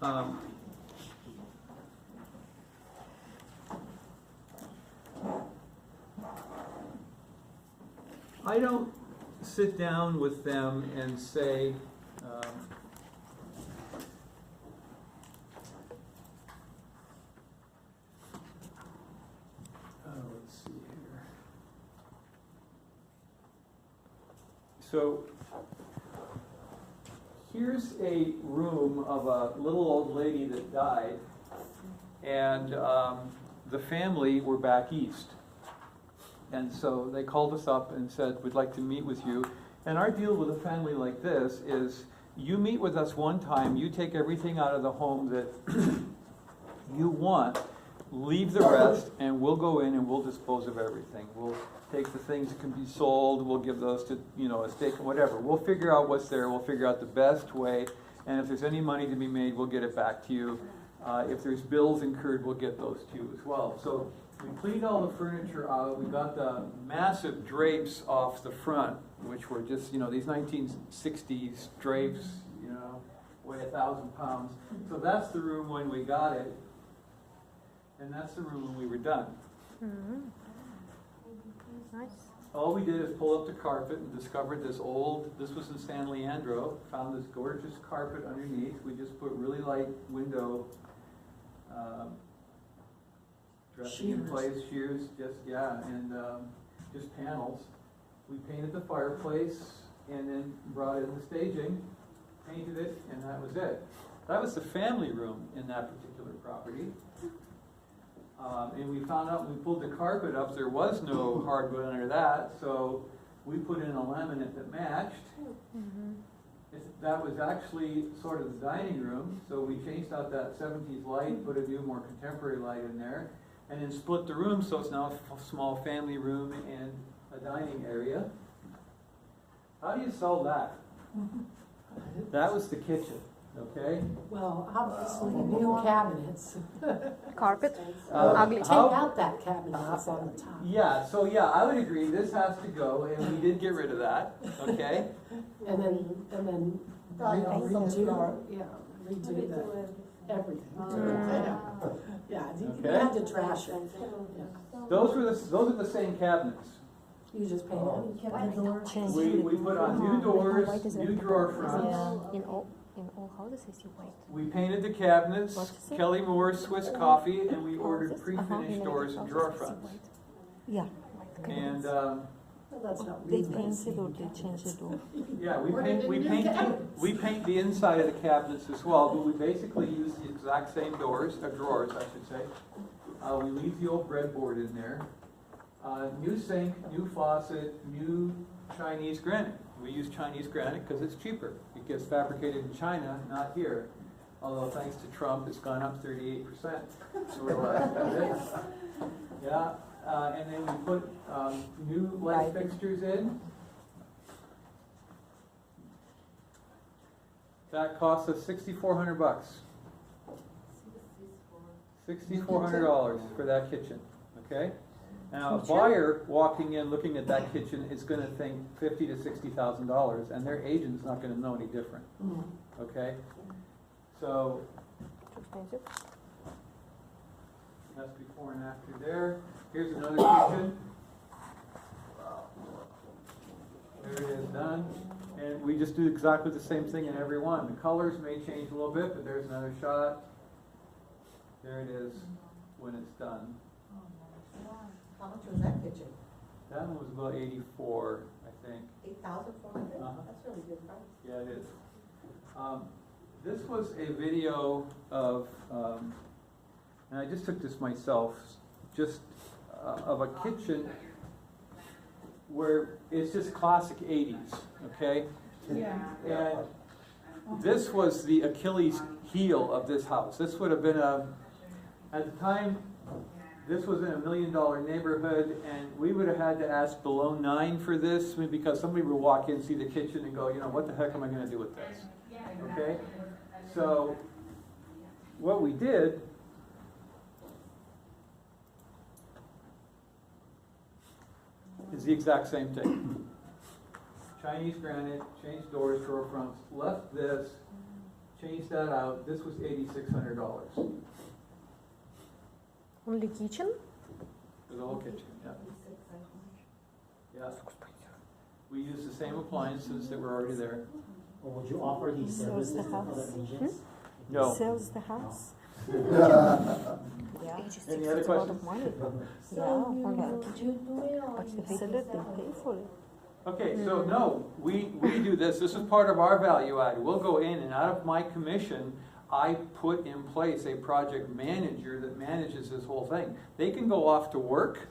Um, I don't sit down with them and say, let's see here. So here's a room of a little old lady that died, and the family were back east. And so they called us up and said, we'd like to meet with you. And our deal with a family like this is, you meet with us one time, you take everything out of the home that you want, leave the rest, and we'll go in and we'll dispose of everything. We'll take the things that can be sold, we'll give those to, a stake, whatever. We'll figure out what's there, we'll figure out the best way, and if there's any money to be made, we'll get it back to you. If there's bills incurred, we'll get those to you as well. So we cleaned all the furniture out. We got the massive drapes off the front, which were just, these 1960s drapes, weigh 1,000 pounds. So that's the room when we got it, and that's the room when we were done. Mm-hmm. Nice. All we did is pull up the carpet and discovered this was in San Leandro, found this gorgeous carpet underneath. We just put really light window dressing in place, shears, and just panels. We painted the fireplace and then brought in the staging, painted it, and that was it. That was the family room in that particular property. And we found out when we pulled the carpet up, there was no hardwood under that, so we put in a laminate that matched. Mm-hmm. That was actually sort of the dining room, so we changed out that 70s light, put a new, more contemporary light in there, and then split the room so it's now a small family room and a dining area. How do you sell that? That was the kitchen, okay? Well, obviously, new cabinets. Carpet? Uh, Ugly. Take How- out that cabinet that's on the top. Yeah, I would agree, this has to go, and we did get rid of that, okay? And then redo everything. Yeah, you Okay. had to trash it. Yeah. Those are the same cabinets. You just painted the doors. Change. We put on new doors, White is new it? drawer fronts. In all houses I see white. We painted the cabinets, What is it? Kelly Moore's Swiss Coffee, and we ordered Houses? pre-finished In doors and houses drawer I see fronts. white. Yeah. White And cabinets. Well, that's not They really painted or they changed the door. yeah, Ordered new cabinets. we paint the inside of the cabinets as well, but we basically use the exact same drawers, I should say. We leave the old breadboard in there. New sink, new faucet, new Chinese granite. We use Chinese granite because it's cheaper. It gets fabricated in China, not here. Although thanks to Trump, it's gone up 38%. over the last few days. Yeah, and then we put new light fixtures in. That cost us $6,400. $6,400 for that kitchen, okay? Now, a buyer walking in, looking at that kitchen is gonna think $50,000 to $60,000, and their agent's not gonna know any different, Mm. okay? So, Too expensive. that's before and after there. Here's another kitchen. There it is, done. And we just do exactly the same thing in every one. The colors may change a little bit, but there's another shot. There it is when it's done. How much was that kitchen? That one was about 84, I think. 8,400? Uh-huh. That's really good price. Yeah, it is. This was a video of, and I just took this myself, just of a kitchen where it's just classic 80s, okay? Yeah. And this was the Achilles heel of this house. This would have been at the time, this was in $1 million neighborhood, and we would have had to ask below 9 for this because somebody would walk in, see the kitchen, and go, what the heck am I going to do with this? Okay? So, what we did is the exact same thing. Chinese granite, changed doors, drawer fronts, left this, change that out, this was $8,600 for Only kitchen? the whole kitchen, yeah. Yeah. We use the same appliances that were already there. Or would you offer these Sells services the to house. other agents? No. Sells the house? Yeah. 86 Any other is a lot questions? of money. So Yeah, only a you kitchen. do it or But you the pay seller, they yourself? pay for it. Okay, so no, we do this. This is part of our value add. We'll go in and out of my commission, I put in place a project manager that manages this whole thing. They can go off to work.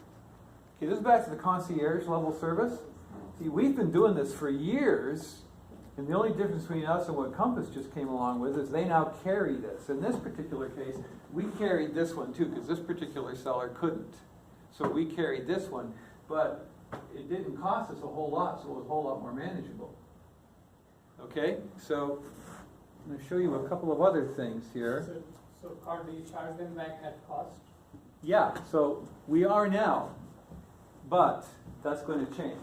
Okay, this is back to the concierge level service. See, we've been doing this for years, and the only difference between us and what Compass just came along with is they now carry this. In this particular case, we carried this one too, because this particular seller couldn't. So we carried this one, but it didn't cost us a whole lot, so it was a whole lot more manageable. Okay, so I'm going to show you a couple of other things here. So Carl, do you charge them back at cost? Yeah, so we are now, but that's going to change.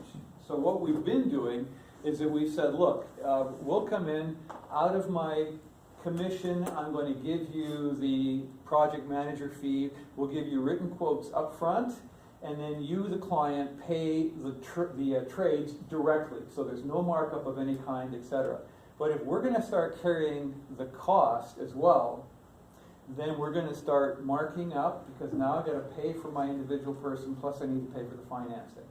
So what we've been doing is that we've said, look, we'll come in out of my commission, I'm going to give you the project manager fee, we'll give you written quotes up front, and then you, the client, pay the trades directly. So there's no markup of any kind, etc. But if we're going to start carrying the cost as well, then we're going to start marking up, because now I've got to pay for my individual person, plus I need to pay for the financing.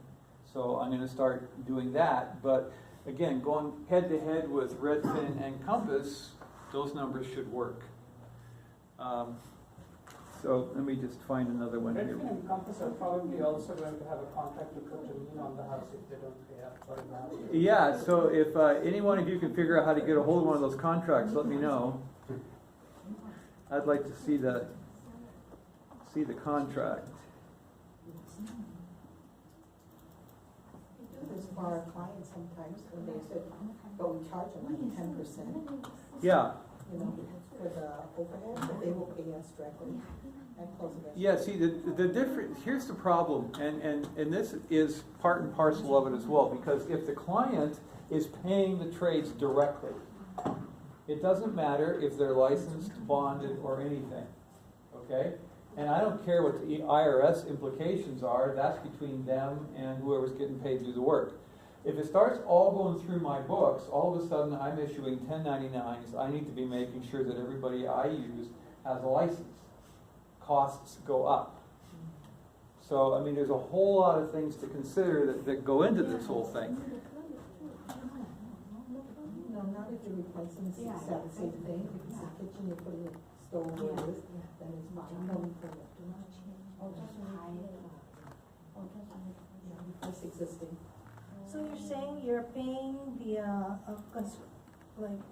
So I'm going to start doing that. But again, going head to head with Redfin and Compass, those numbers should work. So let me just find another one here. Redfin and Compass are probably also going to have a contract to put a lien on the house if they don't pay up for the house. Yeah, so if any one of you can figure out how to get a hold of one of those contracts, let me know. I'd like to see the contract. We do this for our clients sometimes when they said, but we charge them like 10%, Yeah, you know, for the overhead, but they will pay us directly and close it. yeah. See, the difference. Here's the problem, and this is part and parcel of it as well. Because if the client is paying the trades directly, it doesn't matter if they're licensed, bonded, or anything. Okay? And I don't care what the IRS implications are. That's between them and whoever's getting paid to do the work. If it starts all going through my books, all of a sudden I'm issuing 1099s. I need to be making sure that everybody I use has a license. Costs go up. So, I mean, there's a whole lot of things to consider that go into this whole thing. No, not if you're replacing the exact same thing. If it's a kitchen, you put a stove or this, then it's fine. No, we put it. Replace existing. So you're saying you're paying the,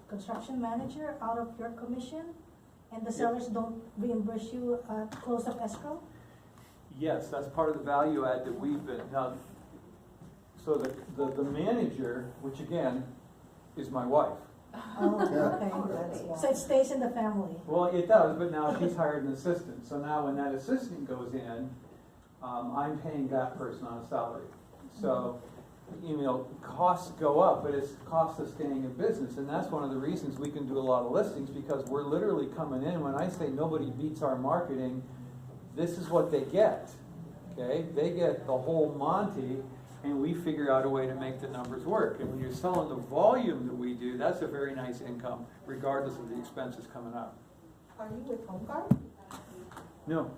construction manager out of your commission? And the sellers don't reimburse you at close of escrow? Yes, that's part of the value add that we've been, now, so the manager, which again, is my wife. Oh, okay. That's why. So it stays in the family? Well, it does, but now she's hired an assistant. So now when that assistant goes in, I'm paying that person on a salary. So, you know, costs go up, but it's cost of staying in business. And that's one of the reasons we can do a lot of listings, because we're literally coming in. When I say nobody beats our marketing, this is what they get. Okay? They get the whole Monty, and we figure out a way to make the numbers work. And when you're selling the volume that we do, that's a very nice income, regardless of the expenses coming up. Are you with HomeGuard? No,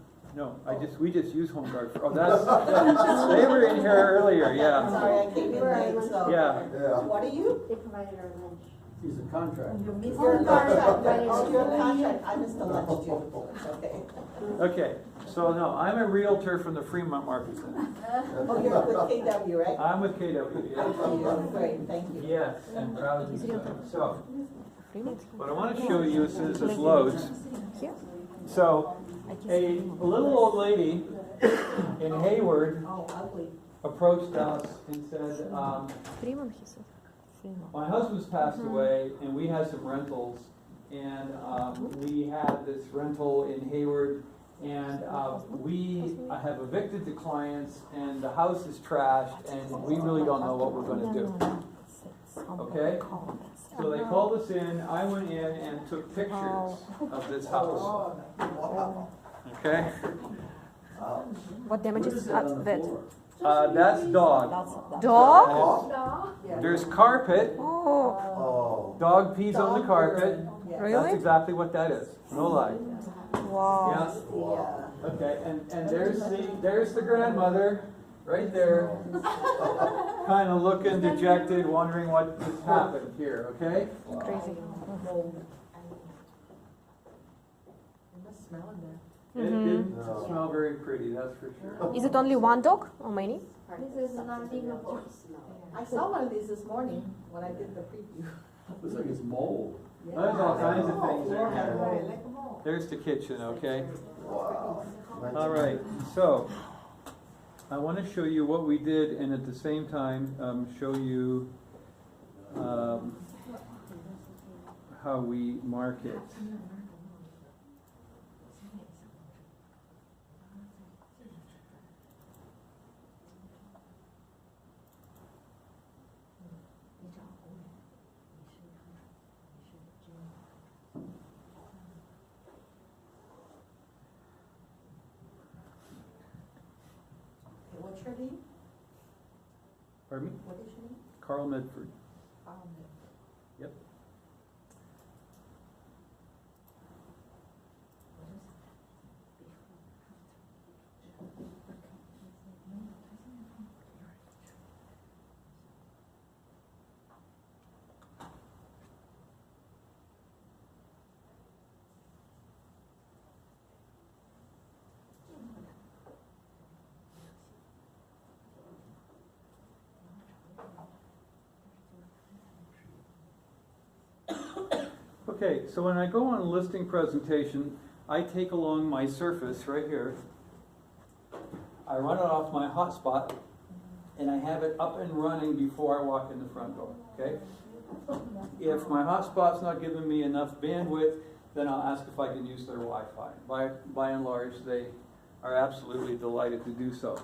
we just use HomeGuard for, they were in here earlier, yeah. Sorry, I came in late, so. Yeah. What are you? They provided our lunch. He's a contract. You're a contract, right? Oh, you're a contract. I missed the lunch too. Okay. Okay, so no, I'm a realtor from the Fremont Market Center. Oh, you're with KW, right? I'm with KW, yeah. Oh, you're great, thank you. Yes, and proud to be so. So, Fremont? what I want to show you as soon as this loads, Here? so I guess a little old lady in Hayward Oh, ugly. approached us and said, Fremont, he said. Fremont. my husband's passed away, and we had some rentals, and we had this rental in Hayward, and we have evicted the clients, and the house is trashed, and we really don't know what we're going to do. okay? So they called us in, I went in and took pictures of this house, okay? What damages at that? That's dog. Dog? There's carpet, Oh, dog pees on the carpet. That's really? exactly what that is, no lie. Wow. Yeah, okay, and there's the grandmother, right there. Kind of looking dejected, wondering what just happened here, okay? Crazy. It must smell in there. It didn't smell very pretty, that's for sure. Is it only one dog or many? This is nothing about. I saw one of these this morning when I did the preview. Looks like it's mold. Yeah. There's all kinds of things in Yeah, here. right, like a mole. There's the kitchen, okay? Wow. All right, so I want to show you what we did and at the same time show you how we market. Okay, what's your name? Pardon me? What is your name? Carl Medford. Yep. Okay, so when I go on a listing presentation, I take along my Surface right here. I run it off my hotspot, and I have it up and running before I walk in the front door, okay? If my hotspot's not giving me enough bandwidth, then I'll ask if I can use their Wi-Fi. By and large, they are absolutely delighted to do so.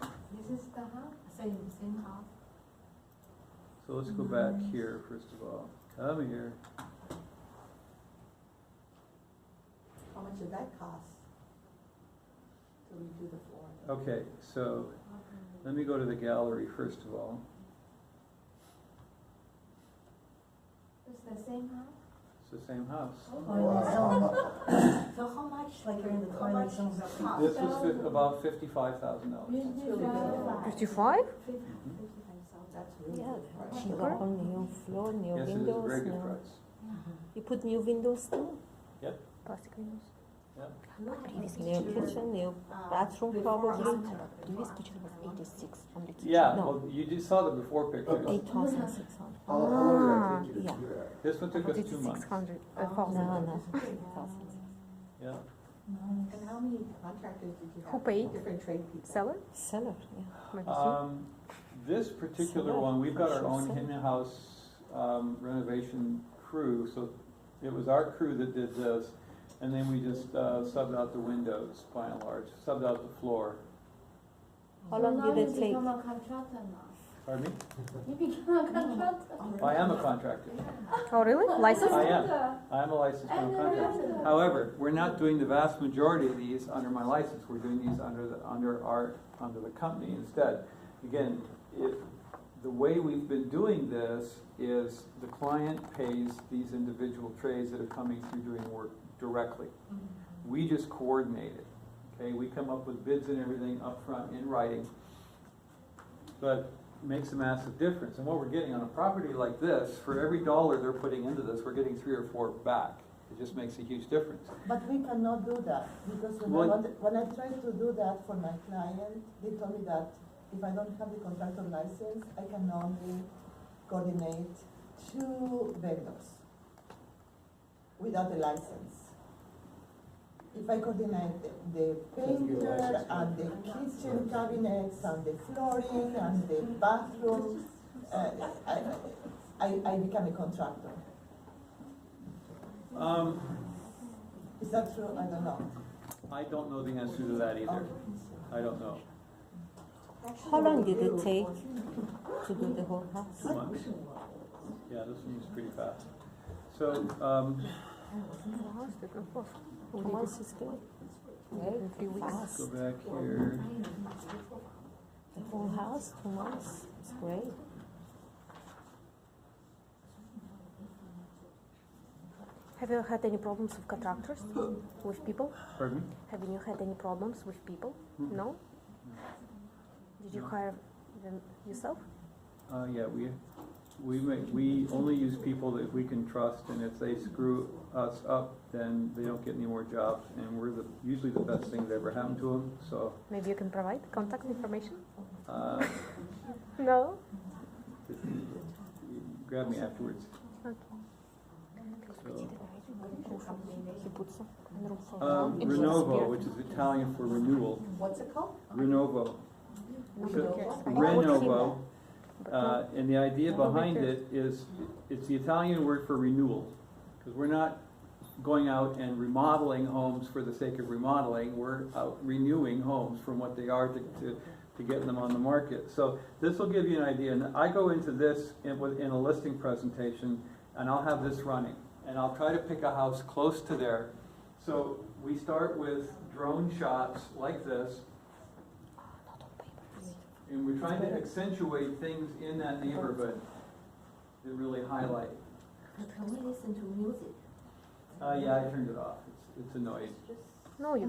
This is the house, same house. So let's go back here, first of all. Come here. How much did that cost to redo the floor? Okay, so let me go to the gallery first of all. It's the same house? It's the same house. So how much, like you're in the toilet, so This was about $55,000. 55? That's really Yeah, good price. cheaper. New floor, new Yes, it is a windows. very good new- price. You put new windows too? Yep. Plastic windows. Yep. New kitchen, new bathroom probably. Previous kitchen was 86 on the kitchen. Yeah, No, well, you just saw the before pictures. 8,600. How long did Ah, it take you to yeah. do that? This one took But us it's 2 months. 600. No, 1,000. Yeah. And how many contractors did you have? Who paid? Different trade people. Seller? Seller, yeah. This particular one, we've got our own in-house renovation crew, so it was our crew that did this, and then we just subbed out the windows by and large, subbed out the floor. How long did it You take? become a contractor now. Pardon me? You become a contractor. I am a contractor. Oh, really? License? I am a licensed general contractor. However, we're not doing the vast majority of these under my license. We're doing these under the company instead. Again, the way we've been doing this is the client pays these individual trades that are coming through doing work directly. We just coordinate it. Okay, we come up with bids and everything up front in writing, but it makes a massive difference. And what we're getting on a property like this, for every dollar they're putting into this, we're getting 3 or 4 back. It just makes a huge difference. But we cannot do that, because when I tried to do that for my client, they told me that if I don't have the contractor license, I can only coordinate 2 vendors without a license. If I coordinate the painter and the kitchen cabinets and the flooring and the bathroom, I become a contractor. Is that true? I don't know. I don't know the answer to that either. I don't know. How long did it take to do the whole house? 2 months. Yeah, this one was pretty fast. So, One system. In 3 weeks. go back here. The whole house, 2 months. It's great. Have you had any problems with contractors? With people? Pardon me? Have you had any problems with people? Mm. No? Did you hire them yourself? Yeah, we only use people that we can trust, and if they screw us up, then they don't get any more jobs, and we're usually the best thing that ever happened to them, so, Maybe you can provide contact information? uh, No? grab me afterwards. Okay. So, Кипуцу. Renovo, which is Italian for renewal. What's it called? Renovo. Renovo. Renovo. And the idea behind it is, it's the Italian word for renewal. Because we're not going out and remodeling homes for the sake of remodeling. We're out renewing homes from what they are to get them on the market. So this will give you an idea. And I go into this in a listing presentation, and I'll have this running. And I'll try to pick a house close to there. So we start with drone shots like this. And we're trying to accentuate things in that neighborhood that really highlight. Can we listen to music? Yeah, I turned it off. It's annoying. No, you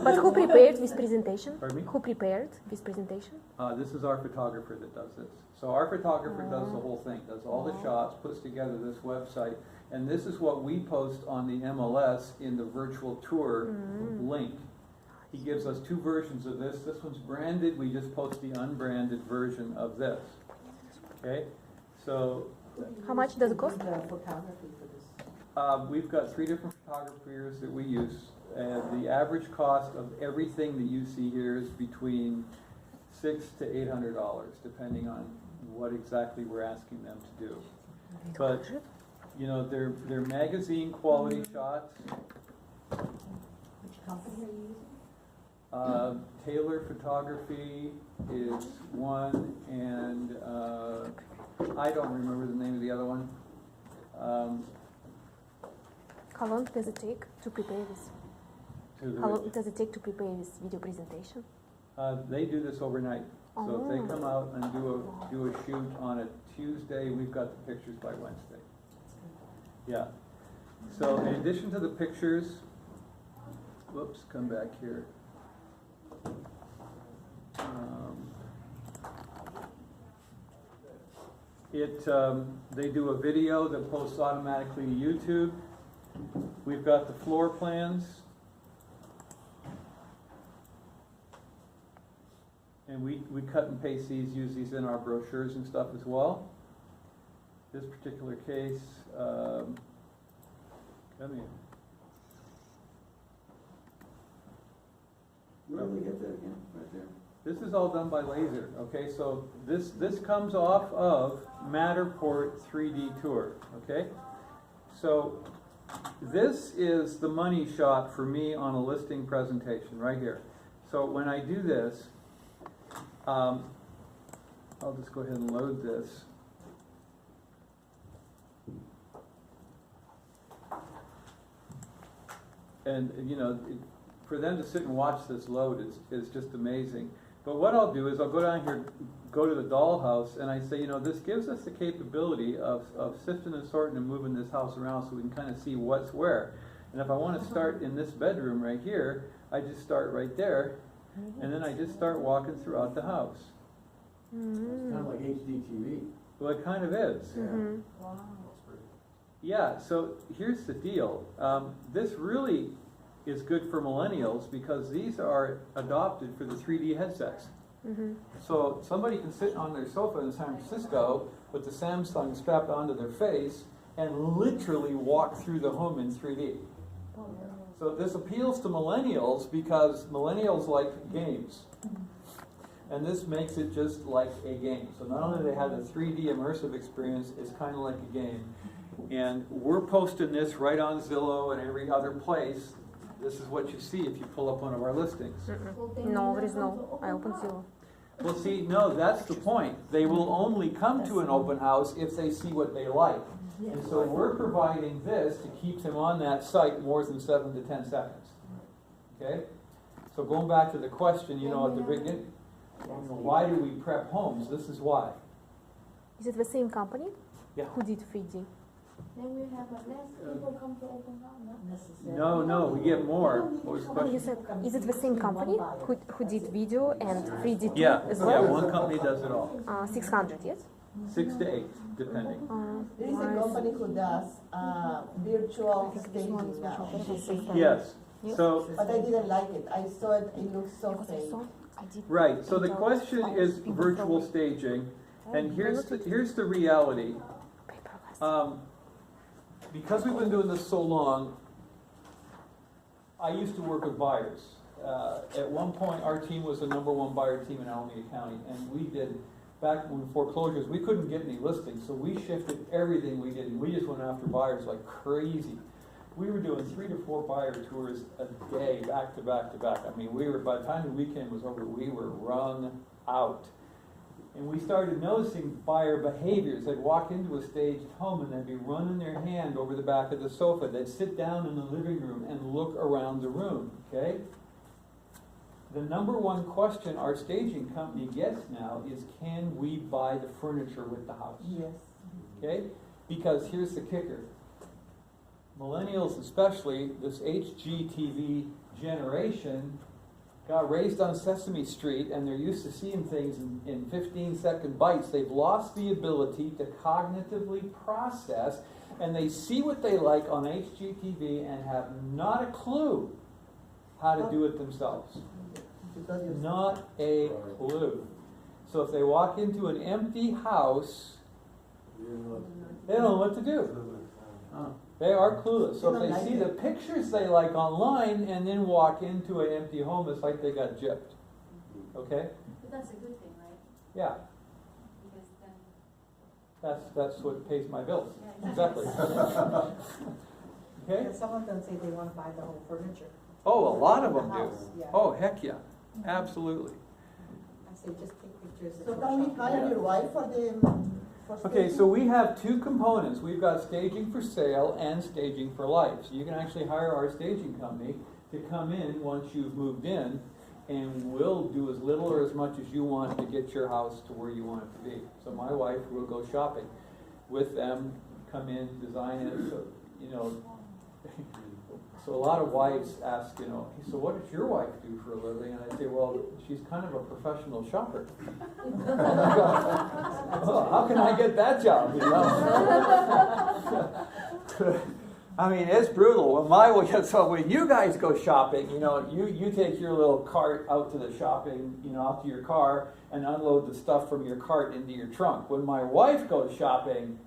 but who prepared this presentation? Pardon me? Who prepared this presentation? This is our photographer that does this. So our photographer does the whole thing, does all the shots, puts together this website, and this is what we post on the MLS in the virtual tour link. He gives us 2 versions of this. This one's branded. We just post the unbranded version of this. Okay? So How much does it cost? The photography for this. we've got 3 different photographers that we use. And the average cost of everything that you see here is between $600 to $800, depending on what exactly we're asking them to do. But you know, they're magazine quality shots. Which company are you using? Taylor Photography is one, and I don't remember the name of the other one. How long does it take to prepare this? How long does it take to prepare this video presentation? They do this overnight. So if they come out and do a shoot on a Tuesday, we've got the pictures by Wednesday. Yeah. So in addition to the pictures, whoops, come back here. They do a video that posts automatically to YouTube. We've got the floor plans. And we cut and paste these, use these in our brochures and stuff as well. This particular case, come here. Where did they get that again? Right there? This is all done by laser, okay? So this comes off of Matterport 3D Tour, okay? So this is the money shot for me on a listing presentation right here. So when I do this, I'll just go ahead and load this. And you know, for them to sit and watch this load is just amazing. But what I'll do is I'll go down here, go to the dollhouse, and I say, you know, this gives us the capability of sifting and sorting and moving this house around so we can kind of see what's where. And if I want to start in this bedroom right here, I just start right there, and then I just start walking throughout the house. It's kind of like HDTV. Well, it kind of is. Mm-hmm. Wow. Yeah, so here's the deal. This really is good for millennials because these are adopted for the 3D headsets. Mm-hmm. So somebody can sit on their sofa in San Francisco with the Samsung strapped onto their face and literally walk through the home in 3D. So this appeals to millennials because millennials like games. And this makes it just like a game. So not only do they have the 3D immersive experience, it's kind of like a game. And we're posting this right on Zillow and every other place. This is what you see if you pull up one of our listings. No, there is no. I opened Zillow. Well, see, no, that's the point. They will only come to an open house if they see what they like. And so we're providing this to keep them on that site more than 7 to 10 seconds. Okay? So going back to the question, you know, at the beginning, why do we prep homes? This is why. Is it the same company? Yeah. Who did 3D? Then we have less people come to open house, no? Necessarily. No, we get more. What was the Oh, you question? said, is it the same company who did video and 3D too Yeah, as yeah, well? one company does it all. 600, yes? 6 to 8, depending. There is a company who does virtual staging now. Yes. So, But I didn't like it. I saw it, it looks so Because I fake. saw, I did. right, so the print out question files is in virtual Google. staging, and here's the reality. Paperless. Because we've been doing this so long, I used to work with buyers. At one point, our team was the #1 buyer team in Alameda County, and we did, back when foreclosures, we couldn't get any listings, so we shifted everything we did, and we just went after buyers like crazy. We were doing 3 to 4 buyer tours a day, back to back to back. I mean, we were, by the time the weekend was over, we were wrung out. And we started noticing buyer behaviors. They'd walk into a staged home and they'd be running their hand over the back of the sofa. They'd sit down in the living room and look around the room, okay? The #1 question our staging company gets now is, can we buy the furniture with the house? Yes. Okay? Because here's the kicker. Millennials especially, this HGTV generation, got raised on Sesame Street and they're used to seeing things in 15-second bites. They've lost the ability to cognitively process, and they see what they like on HGTV and have not a clue how to do it themselves. Because you Not a clue. So if they walk into an empty house, they don't know what to do. They are clueless. So if they see the pictures they like online and then walk into an empty home, it's like they got gypped. Okay? But that's a good thing, right? Yeah, Because then. that's what pays my bills. Yeah, Exactly. Okay? And some of them say they want to buy the whole furniture. Oh, a lot of them do. House, yeah. Oh, heck yeah. Absolutely. I say just take pictures. So and can we Photoshop. hire your wife for the for Okay, staging? so we have 2 components. We've got staging for sale and staging for life. So you can actually hire our staging company to come in once you've moved in, and we'll do as little or as much as you want to get your house to where you want it to be. So my wife will go shopping with them, come in, design it, so, you know. So a lot of wives ask, you know, so what does your wife do for a living? And I say, well, she's kind of a professional shopper. Oh, how can I get that job, you know? I mean, it's brutal. When you guys go shopping, you know, you take your little cart out to the shopping, you know, out to your car and unload the stuff from your cart into your trunk. When my wife goes shopping,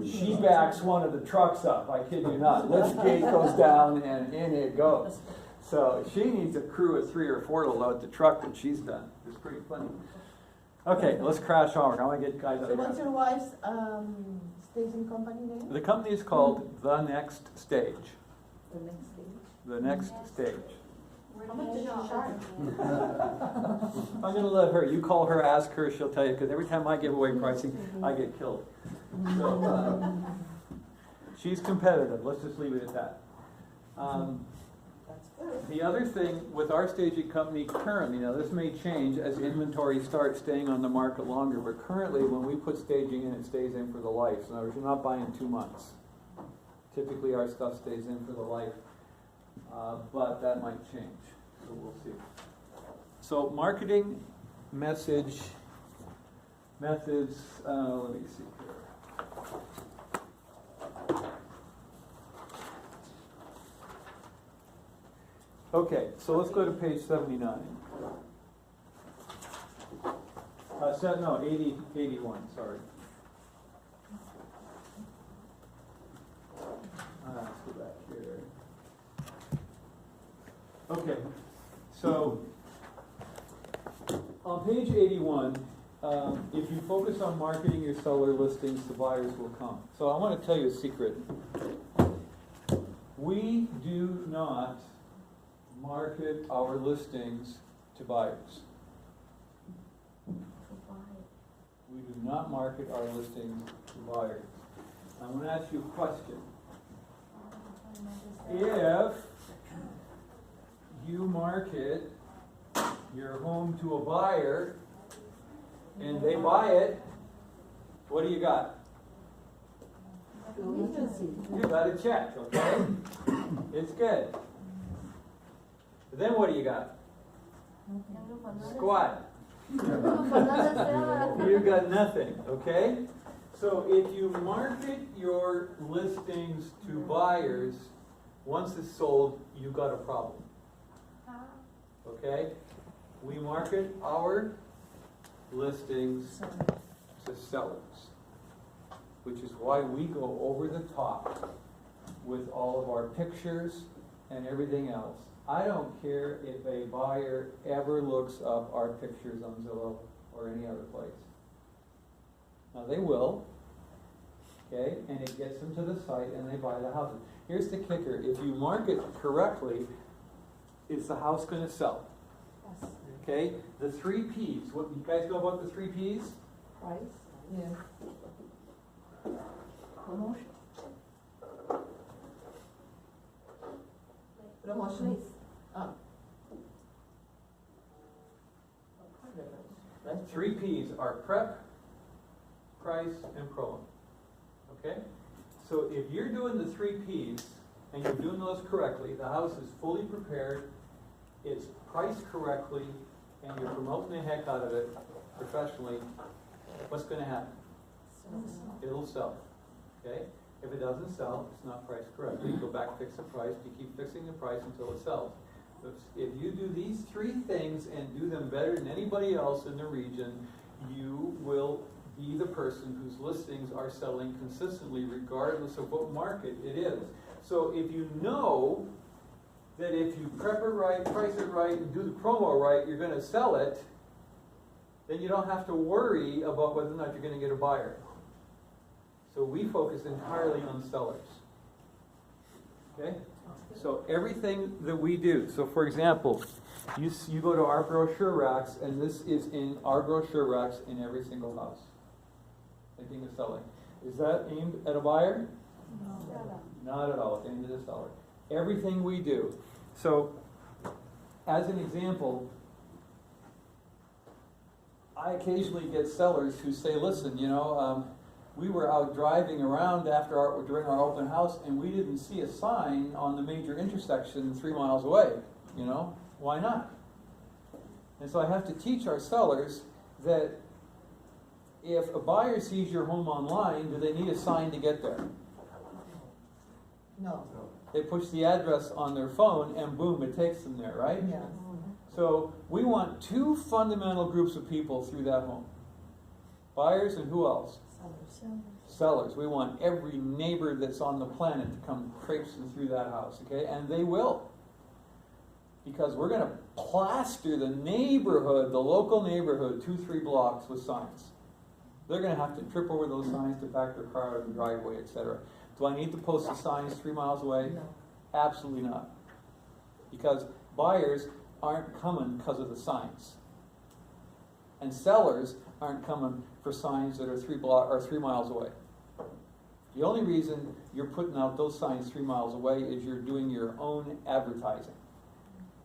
she backs one of the trucks up, I kid you not. Lift gate goes down and in it goes. So she needs a crew of 3 or 4 to load the truck that she's done. It's pretty funny. Okay, let's crash on. I want to get guys out So of what's here. your wife's staging company name? The company is called The Next Stage. The next stage. The Next Stage. How much does she charge? I'm going to let her, you call her, ask her, she'll tell you, because every time I give away pricing, I get killed. So, she's competitive, let's just leave it at that. That's good. The other thing with our staging company currently, now this may change as inventory starts staying on the market longer, but currently when we put staging in, it stays in for the life. So in other words, you're not buying 2 months. Typically our stuff stays in for the life, but that might change, so we'll see. So marketing, message, methods, let me see here. Okay, so let's go to page 79. 81, sorry. Let's go back here. Okay, so on page 81, if you focus on marketing your seller listings, the buyers will come. So I want to tell you a secret. We do not market our listings to buyers. We do not market our listings to buyers. I'm going to ask you a question. If you market your home to a buyer and they buy it, what do you got? You got a check, okay? It's good. Then what do you got? Squat. You got nothing, okay? So if you market your listings to buyers, once it's sold, you got a problem. Okay? We market our listings to sellers, which is why we go over the top with all of our pictures and everything else. I don't care if a buyer ever looks up our pictures on Zillow or any other place. Now they will, okay, and it gets them to the site and they buy the houses. Here's the kicker: if you market correctly, is the house going to sell? Yes. Okay, the 3 Ps. What you guys know about the 3 Ps? Price? Yeah. Promotion? Promotion. Ah. Right? 3 Ps are prep, price, and promo. Okay? So if you're doing the 3 Ps and you're doing those correctly, the house is fully prepared, it's priced correctly, and you're promoting the heck out of it professionally, what's going to happen? It'll sell. Okay? If it doesn't sell, it's not priced correctly. You go back, fix the price, you keep fixing the price until it sells. If you do these 3 things and do them better than anybody else in the region, you will be the person whose listings are selling consistently regardless of what market it is. So if you know that if you prep it right, price it right, and do the promo right, you're going to sell it, then you don't have to worry about whether or not you're going to get a buyer. So we focus entirely on sellers. Okay? So everything that we do, so for example, you go to our brochure racks, and this is in our brochure racks in every single house. Thinking of selling. Is that aimed at a buyer? No. Not at all. It's aimed at a seller. Everything we do. So, as an example, I occasionally get sellers who say, listen, we were out driving around during our open house, and we didn't see a sign on the major intersection 3 miles away. Why not? And so I have to teach our sellers that if a buyer sees your home online, do they need a sign to get there? No. They push the address on their phone, and boom, it takes them there, right? Yeah. So we want 2 fundamental groups of people through that home. Buyers and who else? Sellers. We want every neighbor that's on the planet to come traipsing through that house, okay? And they will. Because we're going to plaster the neighborhood, the local neighborhood, 2-3 blocks with signs. They're going to have to trip over those signs to back their car out of the driveway, etc. Do I need to post the signs 3 miles away? No. Absolutely not. Because buyers aren't coming because of the signs. And sellers aren't coming for signs that are 3 miles away. The only reason you're putting out those signs 3 miles away is you're doing your own advertising.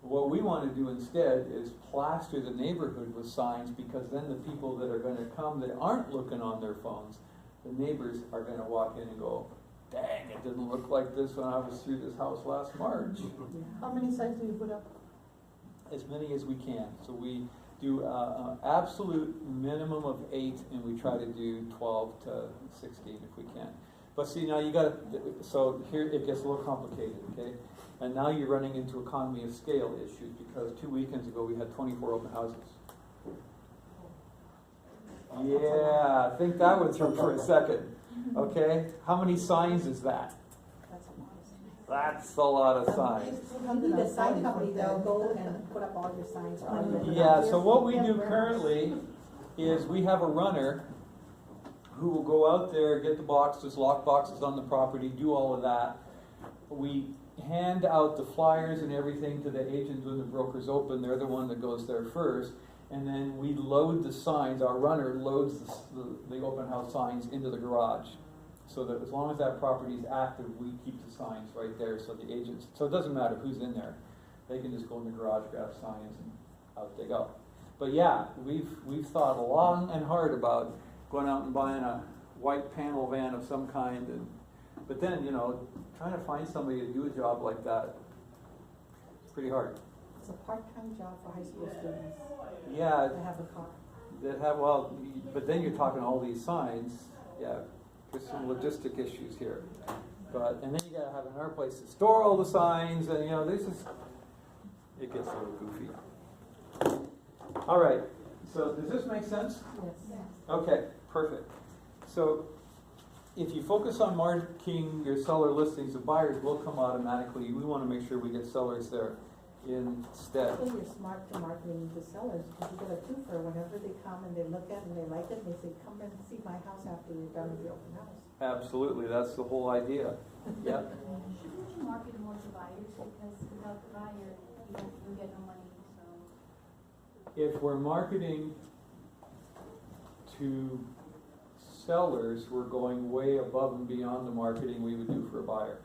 What we want to do instead is plaster the neighborhood with signs, because then the people that are going to come that aren't looking on their phones, the neighbors are going to walk in and go, dang, it didn't look like this when I was through this house last March. How many signs do you put up? As many as we can. So we do an absolute minimum of 8, and we try to do 12 to 16 if we can. But see, now you got to, so here it gets a little complicated, okay? And now you're running into economy of scale issues, because 2 weekends ago we had 24 open houses. Yeah, think that one through for a second, okay? How many signs is that? That's a lot of signs. You need a sign company that'll go and put up all your signs. Yeah, so what we do currently is we have a runner who will go out there, get the boxes, lock boxes on the property, do all of that. We hand out the flyers and everything to the agent when the broker's open. They're the one that goes there first. and then we load the signs, our runner loads the open house signs into the garage. So that as long as that property is active, we keep the signs right there, so the agents, so it doesn't matter who's in there. They can just go in the garage, grab signs, and out they go. But yeah, we've thought long and hard about going out and buying a white panel van of some kind, but then, you know, trying to find somebody to do a job like that, it's pretty hard. It's a part-time job for high school students Yeah, to have a car. that have, well, but then you're talking all these signs, yeah, there's some logistic issues here. But, and then you gotta have another place to store all the signs, and you know, this is, it gets a little goofy. All right, so does this make sense? Yes. Okay, perfect. So if you focus on marking your seller listings, the buyers will come automatically. We want to make sure we get sellers there instead. So you're smart to marketing to sellers, because you get a twofer whenever they come and they look at it and they like it, and they say, come and see my house after you're done with the open house. Absolutely, that's the whole idea. Yeah. Shouldn't you market more to buyers, because without the buyer, you get no money, so. If we're marketing to sellers, we're going way above and beyond the marketing we would do for a buyer.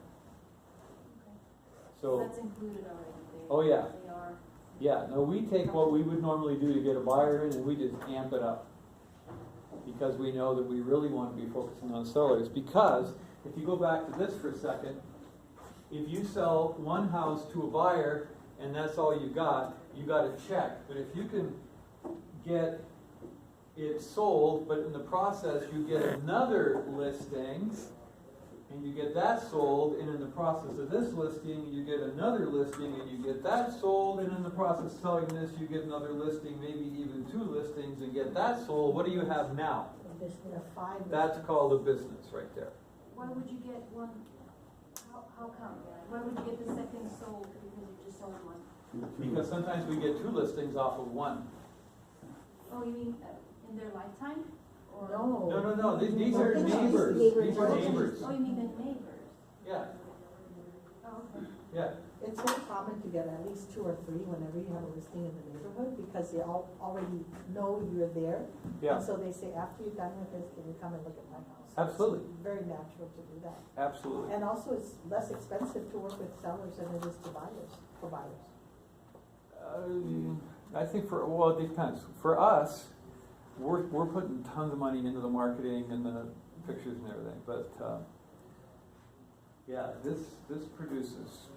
So, That's included already. Oh, yeah. They are. yeah, no, we take what we would normally do to get a buyer in and we just amp it up. Because we know that we really want to be focusing on sellers. Because, if you go back to this for a second, if you sell one house to a buyer and that's all you got a check. But if you can get it sold, but in the process you get another listing, and you get that sold, and in the process of this listing, you get another listing, and you get that sold, and in the process of selling this, you get another listing, maybe even 2 listings, and get that sold. What do you have now? There's 5. That's called a business right there. Why would you get one, how come? Why would you get the second sold because you just sold one? Because sometimes we get 2 listings off of one. Oh, you mean in their lifetime? Or? No. No, these are neighbors. These are neighbors. Oh, you mean the neighbors? Yeah, Oh, okay. yeah. It's very common to get at least 2 or 3 whenever you have a listing in the neighborhood, because they all already know you're there. Yeah. And so they say, after you're done with this, can you come and look at my house? Absolutely. It's very natural to do that. Absolutely. And also, it's less expensive to work with sellers than it is to buyers, for buyers. I think well, it depends. For us, we're putting tons of money into the marketing and the pictures and everything, but yeah, this produces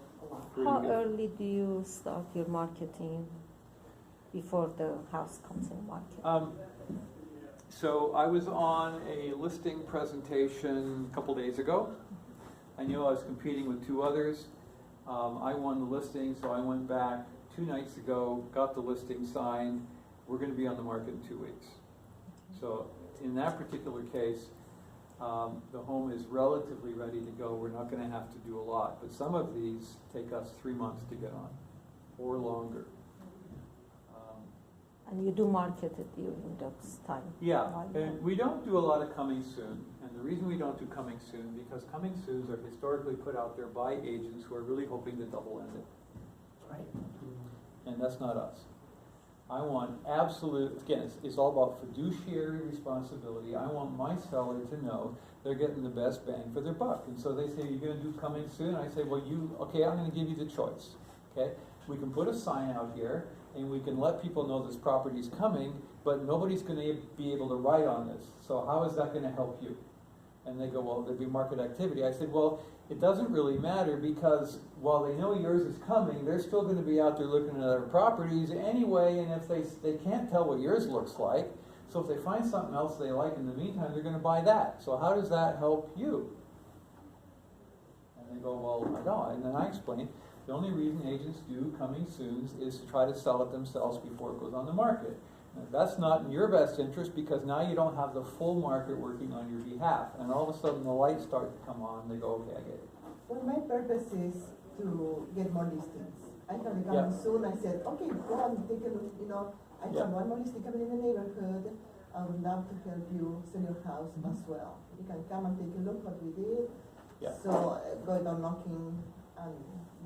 pretty How good. early do you start your marketing before the house comes in market? So I was on a listing presentation a couple days ago. I knew I was competing with 2 others. I won the listing, so I went back 2 nights ago, got the listing signed. We're going to be on the market in 2 weeks. So in that particular case, the home is relatively ready to go. We're not going to have to do a lot. But some of these take us 3 months to get on, or longer. And you do market it during those time? Yeah, right? and we don't do a lot of coming soon. And the reason we don't do coming soon, because coming soons are historically put out there by agents who are really hoping to double end it. Right. And that's not us. I want absolute, again, it's all about fiduciary responsibility. I want my seller to know they're getting the best bang for their buck. And so they say, you're going to do coming soon? I say, well, okay, I'm going to give you the choice. Okay, we can put a sign out here, and we can let people know this property's coming, but nobody's going to be able to write on this. So how is that going to help you? And they go, well, there'd be market activity. I said, well, it doesn't really matter, because while they know yours is coming, they're still going to be out there looking at other properties anyway, and if they can't tell what yours looks like, so if they find something else they like in the meantime, they're going to buy that. So how does that help you? And they go, well, I don't. And then I explain, the only reason agents do coming soons is to try to sell it themselves before it goes on the market. Now, that's not in your best interest, because now you don't have the full market working on your behalf. And all of a sudden the lights start to come on, they go, okay, I get it. Well, my purpose is to get more listings. I have the Yeah. coming soon. I said, okay, go and take a look. You know, I Yeah. have one more listing coming in the neighborhood. I would love to help you sell your house as well. You can come and take a look what we did. Yeah. So going on knocking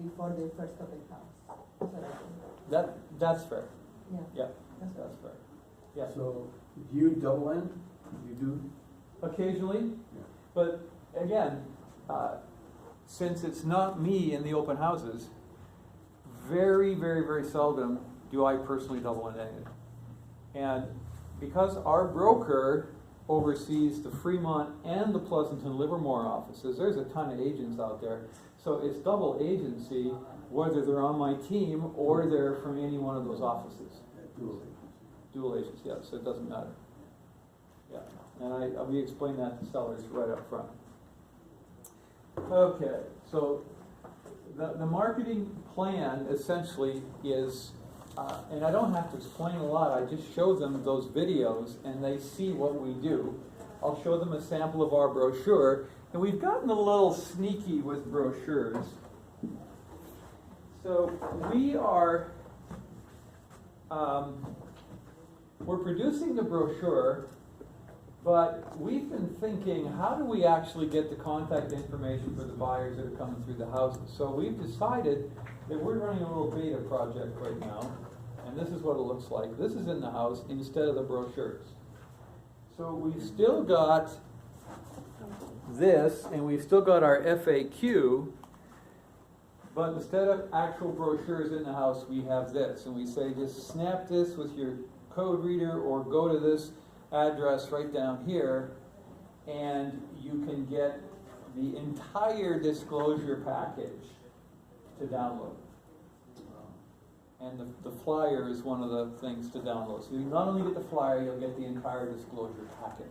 before the first open house. That's what I think. That's fair. Yeah. Yeah, That's what that's fair. Yeah. So, do you double in? You do? Occasionally, Yeah. but again, since it's not me in the open houses, very, very, very seldom do I personally double in anything. And because our broker oversees the Fremont and the Pleasanton Livermore offices, there's a ton of agents out there. So it's double agency, whether they're on my team or they're from any one of those offices. Dual. Dual agents, yeah, so it doesn't matter. Yeah, and we explain that to sellers right up front. Okay, so the marketing plan essentially is, and I don't have to explain a lot, I just show them those videos and they see what we do. I'll show them a sample of our brochure, and we've gotten a little sneaky with brochures. So we are, we're producing the brochure, but we've been thinking, how do we actually get the contact information for the buyers that are coming through the houses? So we've decided that we're running a little beta project right now, and this is what it looks like. This is in the house instead of the brochures. So we've still got this, and we've still got our FAQ, but instead of actual brochures in the house, we have this. And we say, just snap this with your code reader or go to this address right down here, and you can get the entire disclosure package to download. And the flyer is one of the things to download. So you not only get the flyer, you'll get the entire disclosure package.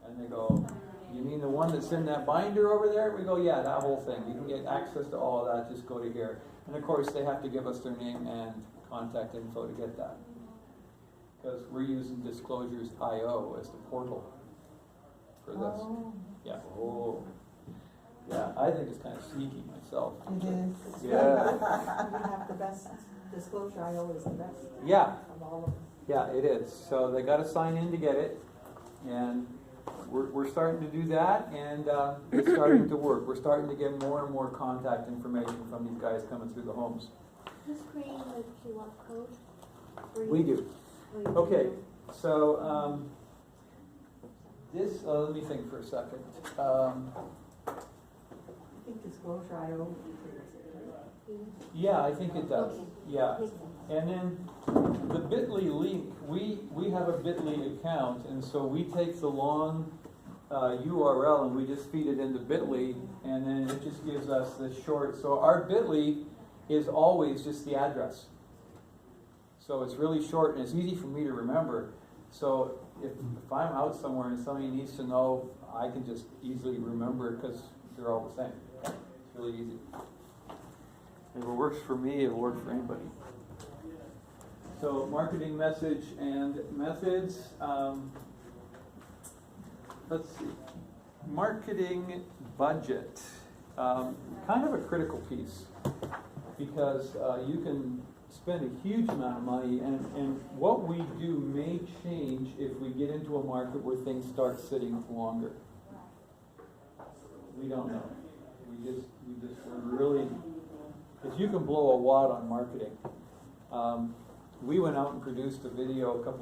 And they go, you mean the one that's in that binder over there? We go, yeah, that whole thing. You can get access to all of that, just go to here. And of course, they have to give us their name and contact info to get that. Because we're using Disclosures.io as the portal for this. Oh, Yeah. Oh. Yeah, I think it's kind of sneaky myself. it is. Yeah. We have the best disclosure, I always the best Yeah. of all of them. Yeah, it is. So they got to sign in to get it, and we're starting to do that, and it's starting to work. We're starting to get more and more contact information from these guys coming through the homes. Who's creating the QR code? We do. Okay, so this. Let me think for a second. I think disclosure, I always. Yeah, I think it does. Yeah. And then the Bitly link, we have a Bitly account, and so we take the long URL and we just feed it into Bitly, and then it just gives us the short. So our Bitly is always just the address. So it's really short and it's easy for me to remember. So if I'm out somewhere and somebody needs to know, I can just easily remember it because they're all the same. It's really easy. If it works for me, it'll work for anybody. So marketing message and methods. Let's see. Marketing budget. Kind of a critical piece because you can spend a huge amount of money, and what we do may change if we get into a market where things start sitting longer. We don't know. We're really, because you can blow a wad on marketing. We went out and produced a video a couple